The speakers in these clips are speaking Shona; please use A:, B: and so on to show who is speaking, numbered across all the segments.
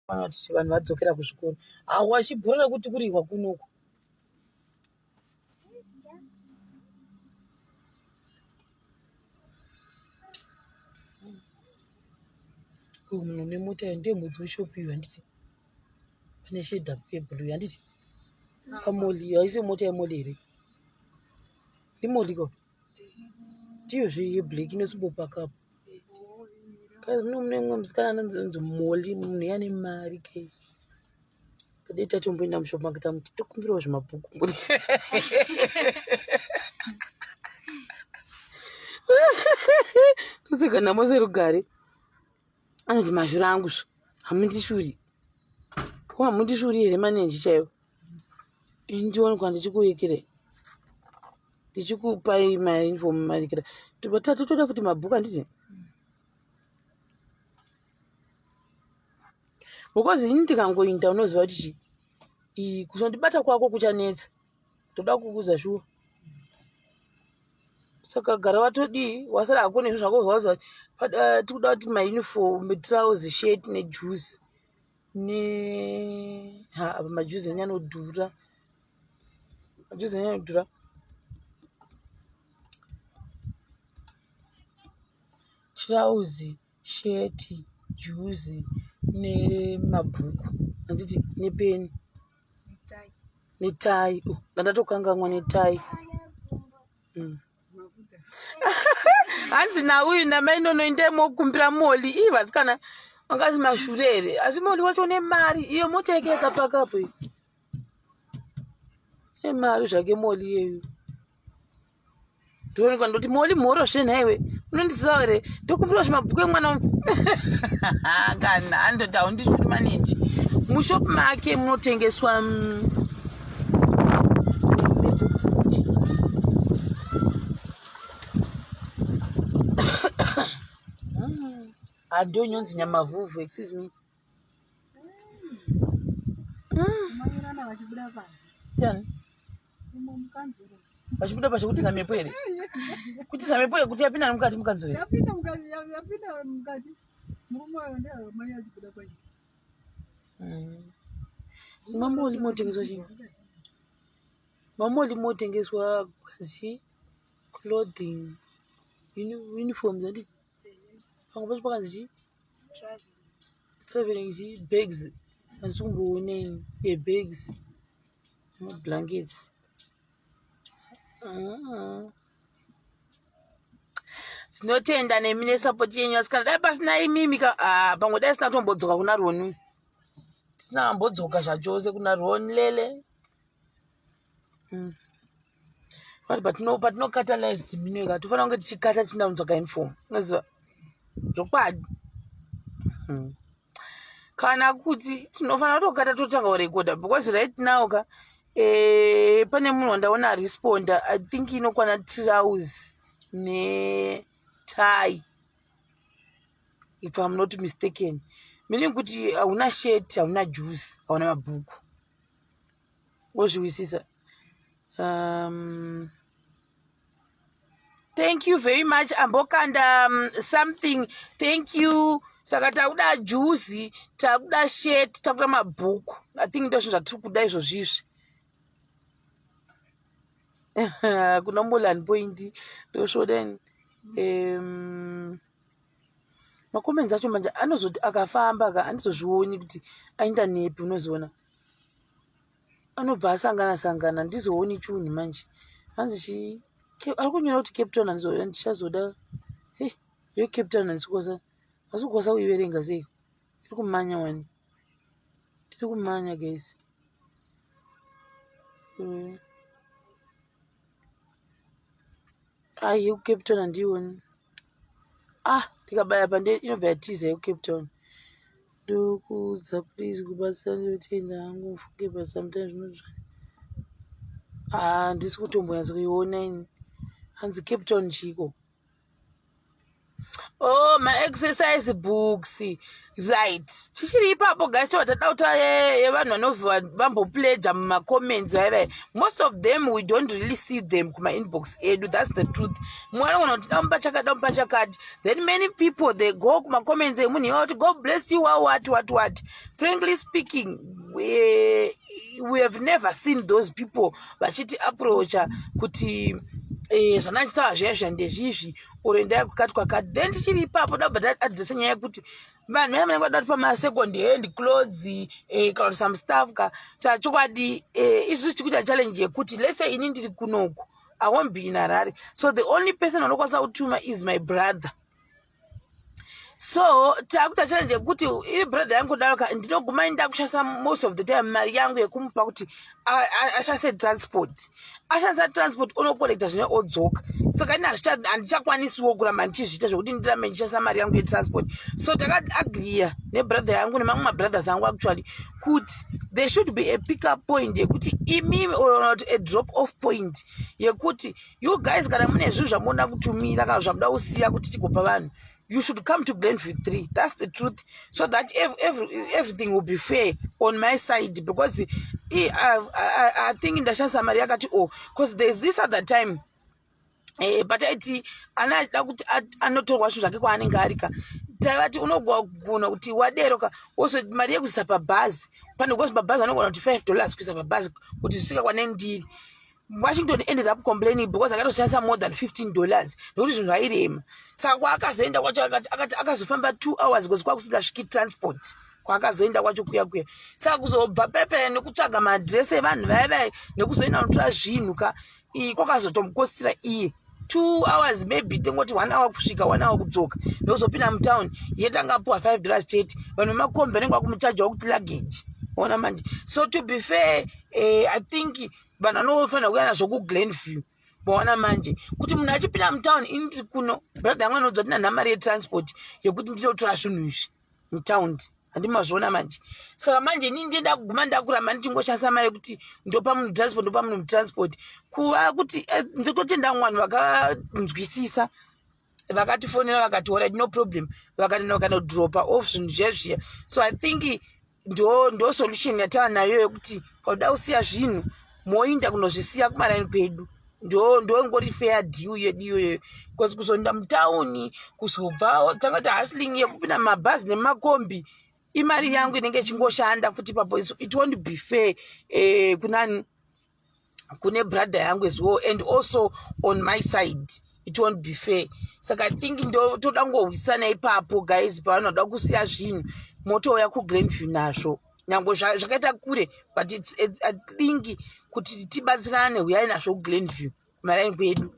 A: kuti vanhu vadzokera kuzvikoro. Hawa chibhorera kuti kurihwa kunoku. Munhu nemota ndiye mudzi weshopiwa handiti. Pane shedha yebhuruu handiti. Pamoli haisi mota yemoli here. Imoli ko. Ndiyo zve yeblack inosumbopaka. Mune mumwe musikana anonzi Moli, munhu yane mari case. Tadei tatomboenda mushopumaketi amuti tokumbirawo zvimabhuku. Kusekana mose rugare. Anoti mazhuru angu hamundishuri. Hamundishuri here manenji chaiwo. Ndione kwa ndichikuyekerei. Ndichikupai mauniform marikira. Toda futi mabhuku handiti. Because ini ndikangoinda unoziva kuti kuzondibata kwako kuchanetsa. Toda kukuza shuwa. Saka gara watodi wasara hakuna izvo zvako zvawaza tikuda kuti mauniform, trouser, shirt nejuice majuice anodhura. Majuice anodhura. Trouser, shirt, juice nemabhuku handiti nepeni netai. Ndatokanganywa netai. Hanzi nauyu namainonoenda mokumbira moli. Vasikana vangazi mashure. Asi moli wacho nemari. Iyo mota yake yakapakapo. Nemari zvake moli yeyu. Ndionekwa ndoti moli mhoro zvenhaiwe. Unondiziva here? Ndokumbira zvimabhuku emwana. Kana andoti haundishuri manenji. Mushopu make munotengeswa ndonyonzi nyamavhuvhu, excuse me. Chani? Vachibuda pachikutisa mhepo here? Kutisa mhepo here kuti yapinda mukati mukanzuro here?
B: Yapinda mukati. Murume wayo ndiye mai achibuda kwayo.
A: Mamoli motengeswa chii? Mamoli motengeswa kazi clothing, uniforms handiti. Pango pacho pakanzi chii? Traveling chii? Bags. Handisi kumboonei. Bags. Blankets. Tinotenda nemi nesapoti yenyu asikana. Dai pasina imimi pamwe dai sina tombodzoka kuna Roni. Tisina ambodzoka zvachose kuna Roni lele. Patinokata live stream inoika tofanira kunge tichikata tindaunzwa kauniform. Unoziva? Zvokwadi. Kana kuti tinofanira kutokata totanga kurekodha because right now pane munhu wandaona aresponda. I think inokwana trouser netie, if I'm not mistaken. Meaning kuti hauna shirt, hauna juice, hauna mabhuku. Wozviwisisa. Thank you very much. Ambokanda something. Thank you. Saka takuda juice, takuda shirt, takuda mabhuku. I think ndozvo zvatiri kuda izvozvizvi. Kuna Molan point ndoshodeni. Makomenzi acho manje anozoti akafamba andizozvioni kuti aenda nepi unoziona. Anobva asangana ndizooni chunhu manje. Hanzi chi ari kunyora kuti Cape Town ndichazoda. Yo Cape Town ndisikosa. Asi kukosa uiverenga sei? Iri kumanya wani. Iri kumanya guys. Yo Cape Town handioni. Ndikabaya pande inobva yatiza yo Cape Town. Ndokuudza please kubatsira ndotenda hangu ufunge but sometimes unozvani. Handisi kutombonyatsa kuiona ini. Hanzi Cape Town chiko. Oh, my exercise books. Right. Tichiri ipapo guys tada kuti yevanhu vanovhiwa vambopledha mumacomments vaive. Most of them we don't really see them kuma inbox edu. That's the truth. Mwana kuti dampa chakati. Then many people they go kuma comments emunhu yoti God bless you what. Frankly speaking, we have never seen those people vachiti approacha kuti zvanachitaura zvezvo ndezvizvi oro endai kukati kwakati. Then tichiri ipapo dabva tadresa nyaya yekuti vanhu vaya vanenge vada kuti pamasecond hand clothes kana kuti some stuff ka chokwadi izvi tichikuita challenge yekuti let's say ini ndiri kunoku I won't be in Harare, so the only person anokwanisa kutuma is my brother. So takuta challenge yekuti iri brother yangu daroka ndinoguma ndakushandisa most of the time mari yangu yekumupa kuti ashandise transport unokolekta zvine odzoka. Saka ini handichakwanisiwo kuramba ndichizviita zvokuti ndirambe ndishandisa mari yangu yetransport. So takaagree nebrother yangu nemamwe mabrothers angu actually kuti there should be a pickup point yekuti imi or not a drop off point yekuti you guys kana mune zvinhu zvamunoda kutumira kana zvamuda kusiya kuti tigopa vanhu, you should come to Glenview 3. That's the truth. So that everything will be fair on my side. Because I think in the chance Maria yakati because there's this other time. But anotorwa zvinhu zvake kwaanenge arika tavati unogona kuti waderoka also mari yekuisa pabhazi pane because pabhazi anogona kuti $5 kuisa pabhazi kuti zvisvika kwane ndiri. Washington ended up complaining because akatoshandisa more than $15 nekuti zvinhu zvairema. Saka kwaakazoenda kwacho akazofamba 2 hours because kwakusingasviki transport kwaakazoenda kwacho kuya. Saka kuzobva pepe nekutsvaga maadresi evanhu vaya nekuzoenda kunotora zvinhu ka kwakazotomukosira iye 2 hours maybe tengoti 1 hour kusvika 1 hour kudzoka ndokuzopinda mutown yetangapuwa $5 chete. Vanhu vemakombi vanenge vakumuchajawo kuti luggage ona manje. So to be fair I think vanhu vanofanira kuya nazvo kuGlenview baona manje kuti munhu achipinda mutown ini ndiri kuno brother yangu anoudza kuti ndina mari yetransport yekuti ndinotora zvinhu izvi mutown handimazviona manje. Saka manje ini ndienda kuguma ndakuramba ndichingoshasa mari yekuti ndopa munhu transport kuva kuti ndikotenda vanhu vakanzwisisa vakatifonera vakati alright no problem vakanodropa off zvinhu zvezviya. So I think ndo solution yatava nayo yekuti kauda kusiya zvinhu moinda kunozvisiya kumaraini kwedu ndo ngori fair deal yedu iyoyo. Because kuzoenda mutauni kuzobva tangati hustling yekupinda mabhazi nemakombi imari yangu inenge ichingoshanda futi papo. It won't be fair kunani kune brother yangu as well and also on my side it won't be fair. Saka I think ndo toda ngowisana ipapo guys pavanoda kusiya zvinhu motouya kuGlenview nazvo nyange zvakaita kure but I think kuti tibatsirane uyai nazvo kuGlenview kumaraini kwedu.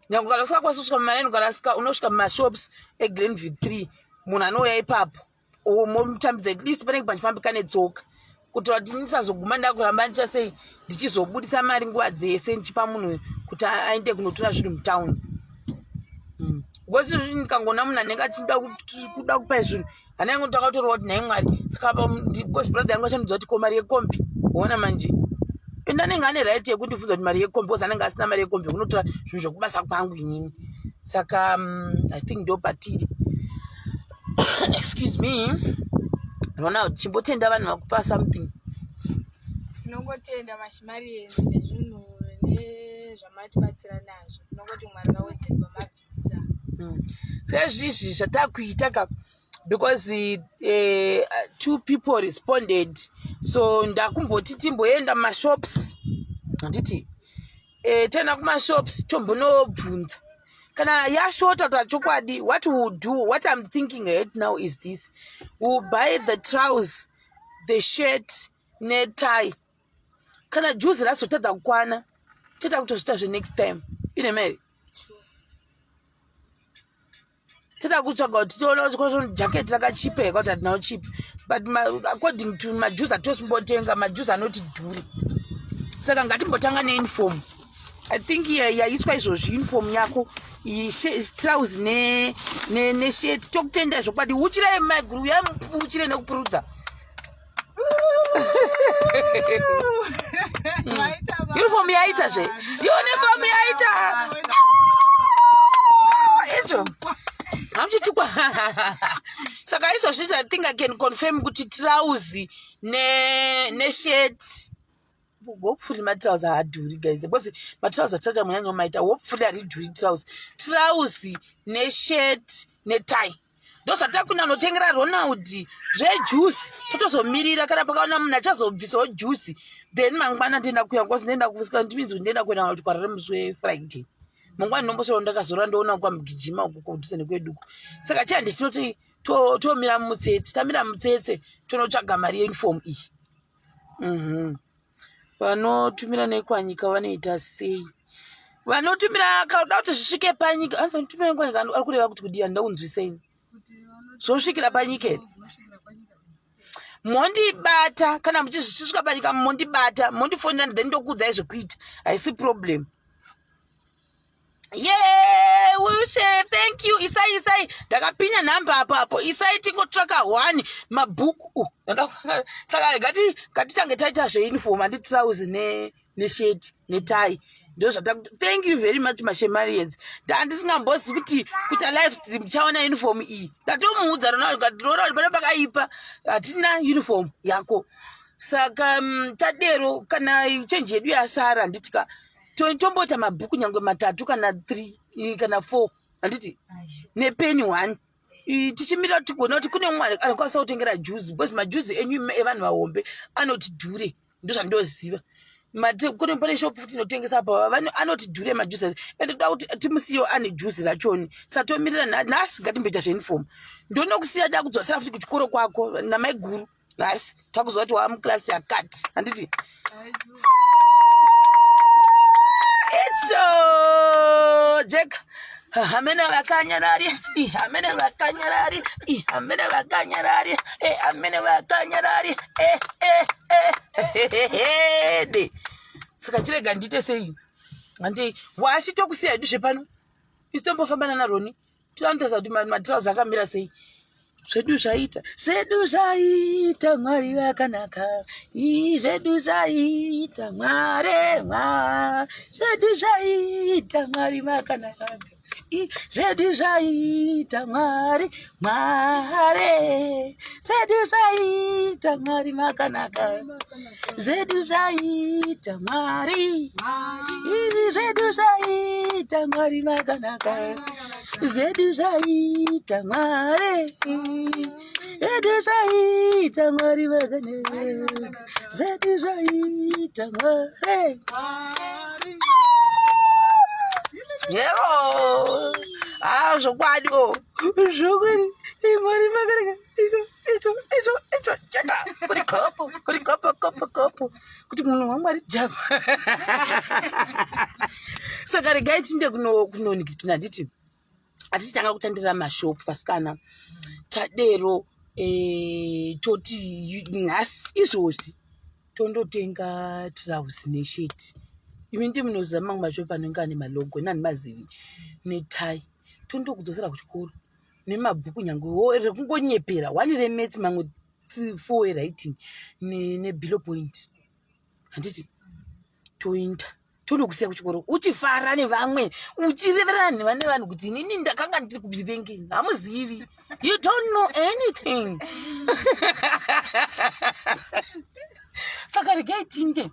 A: Nyange kana usingakwanisi kusvika mumaraini kana unosvika mumashops eGlenview 3 munhu anouya ipapo momutambidza at least panenge pachifambika netsoka kutora kuti ndisazoguma ndakuramba ndichasei ndichizobudisa mari nguva dzese ndichipa munhu kuti aende kunotora zvinhu mutown. Because ndikangona munhu anenge achida kuda kupai zvinhu hana yangu ndakatorwa kuti nhai mwari. Saka because brother yangu achanudza kuti ko mari yekombi uona manje ndanenge ane right yekundibvunza kuti mari yekombi because anenge asina mari yekombi kunotora zvinhu zvokubasa kwangu inini. Saka I think ndo patiri. Excuse me Ronald, chimbotenda vanhu vakupa something.
C: Tinongotenda mashimarienzi nezvinhu nezvamatibatsira nazvo. Tinongoti Mwari vawedzerwa mabvisa.
A: Sezvizvi zvatakuita ka because 2 people responded. So ndakumboti timboenda mashops handiti tena kumashops tombonobvunza kana yashota tachokwadi. What we will do, what I'm thinking right now is this: we'll buy the trousers, the shirt netie. Kana juzi razotadza kukwana teta kutozviita next time ine mary teta kutsvaga kuti tiona kuti jacket rakachipa yekuti hatinawo cheap but according to majuzi atosimbotenga majuzi anoti dhuri. Saka ngatimbotanga neuniform. I think yaiswa izvozvi uniform yako trousers nesheti tokutenda zvokwadi uchirai maguru yamuuchire nekupurudza. Uniform yaita zve uniform yaita icho hamuchitikwa saka izvozvi I think I can confirm kuti trousi neshirt hopefully matrausi haadhuri guys because matrausi atata munyanya maita hopefully haridhuri trousi neshirt netie ndo zvatakunanotengera Ronald zvejuice totozomirira kana pakaona munhu achazobvisawo juice then mangwana ndienda kuya because ndienda kusika ndimidzi kuti ndienda kuenda kuti kwarare musi weFriday mangwana nombosoro ndakazora ndoona kwamugijima uko kudhuze nekweduku saka chandi tinoti tomira mutsetse tamira mutsetse tonotsvaga mari yeuniform iyi vanotumira nekwanyika vanoita sei vanotumira kauda kuti zvisvike panyika asi vanotumira nekwanyika ari kureva kuti kudii handaunzwisei zvosvikira panyika here mondibata kana muchizvisvika panyika mondibata mondifonera then ndokuudzai zvekuita haisi problem ushe thank you isai ndakapinya nhamba apo isai tingotraka 1 mabhuku saka ngatitange taita zveuniform handi trousi nesheti netie ndo thank you very much mashemarians ndandisingambozi kuti live stream chaona uniform iyi ndatomuudza Ronald pane pakaipa hatina uniform yako saka tadero kana chenji yedu yasara handitika tombota mabhuku nyange 3 kana 3 kana 4 handiti nepeni 1 tichimirira tigona kuti kune mumwe anokwanisa kutengera juice because majuice enyu evanhu vahombe anoti dhure ndo zvandoziva kune pane shop futi inotengesa apa vanhu anoti dhure majuice ende toda kuti timusiyo ane juice rachoni satomirira nhasi ngatimboita zveuniform ndonokusiya da kudzosera futi kuchikoro kwako namai guru nhasi takuziva kuti wamuklasi yakati handiti icho jeka hamena vakanyarari hamena vakanyarari hamena vakanyarari hamena vakanyarari de saka chirega ndite sei handi washitokusiya hedu zvepano isitombofambana naRoni tinotaza kuti matrausi akamira sei zvedu zvaita Mwari vakanaka zvedu zvaita Mwari zvedu zvaita Mwari vakanaka zvedu zvaita Mwari zvedu zvaita Mwari vakanaka zvedu zvaita Mwari zvedu zvaita Mwari vakanaka zvedu zvaita Mwari zvedu zvaita Mwari vakanaka zvedu zvaita Mwari yero zvokwadi zvokwadi Mwari vakanaka icho chaka kuri kopo kuti munhu waMwari java saka regai tinde kunonikiti handiti hatichitanga kutandira mashopu vasikana tadero toti nhasi izvozvi tondotenga trousi nesheti imi ndi munoziva mamwe mashopu anenge ane malogo nani mazivi netie tondokudzosera kuchikoro nemabhuku nyange rekungonyepera 1 remets mamwe 4 writing nebelow point handiti toinda tonokusiya kuchikoro uchifara nevamwe uchireverana nevane vanhu kuti inini ndakanga ndiri kuvengeni hamuzivi you don't know anything saka regai tinde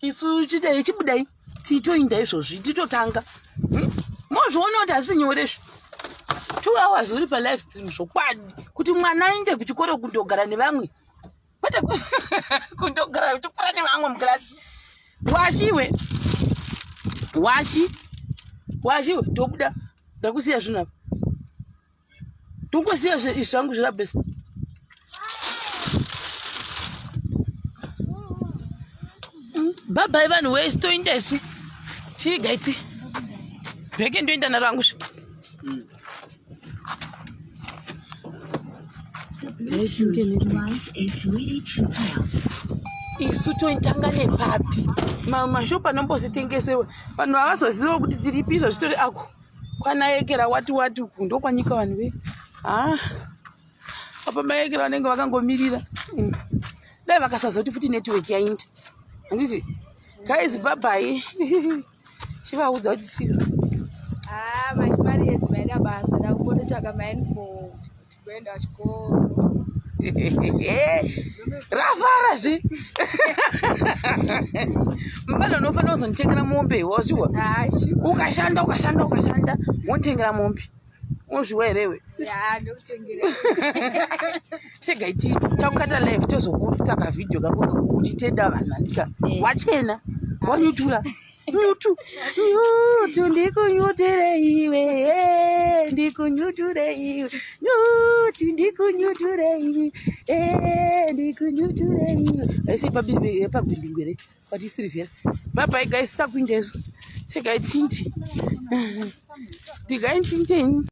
A: isu chidai chibudai titoinda izvozvi titotanga mozviona kuti hazisi nyoresvo 2 hours uri palive stream zvokwadi kuti mwana aende kuchikoro kundogara nevamwe kwete kundogara uchikora nevamwe mukilasi washiwe tobuda ndakusiya zvinhu apa tongosiya zvangu zvirabhesa bhabhai vanhu wese toinda isu chirigaiti vheke ndoenda naro hangu zvo isu toitanga nepapi mashopu anombozitengesewa vanhu vavazoziva kuti tiripi izvo zvitori ako kwanaekera wati ndo kwanyika vanhu ve apa maekera vanenge vakangomirira dai vakasazoti futi netiweki yainda handiti guys bhabhai chivaudza kuti chiro
C: mashimari edzi maida basa ndakumbondotsvaka kutsvaga mauniform kuti kuenda chikoro.
A: Rafara zvi. Mbala unofanira kuzonditengera mombe wazviwa. Ukashanda wonditengera mombe. Unozviwa here?
C: Ya, ndokutengera.
A: Segaiti takukata live tozokutaka video kako uchitenda vanhu andika. Wachena. Wanyutura. Nyutu ndikunyutere iwe, ndikunyuture iwe, ndikunyuture iwe, ndikunyuture iwe. Ese paGwindingwi kwati Silvera. Bye bye guys, takuindezo. Segaitinte. Tigaitinte.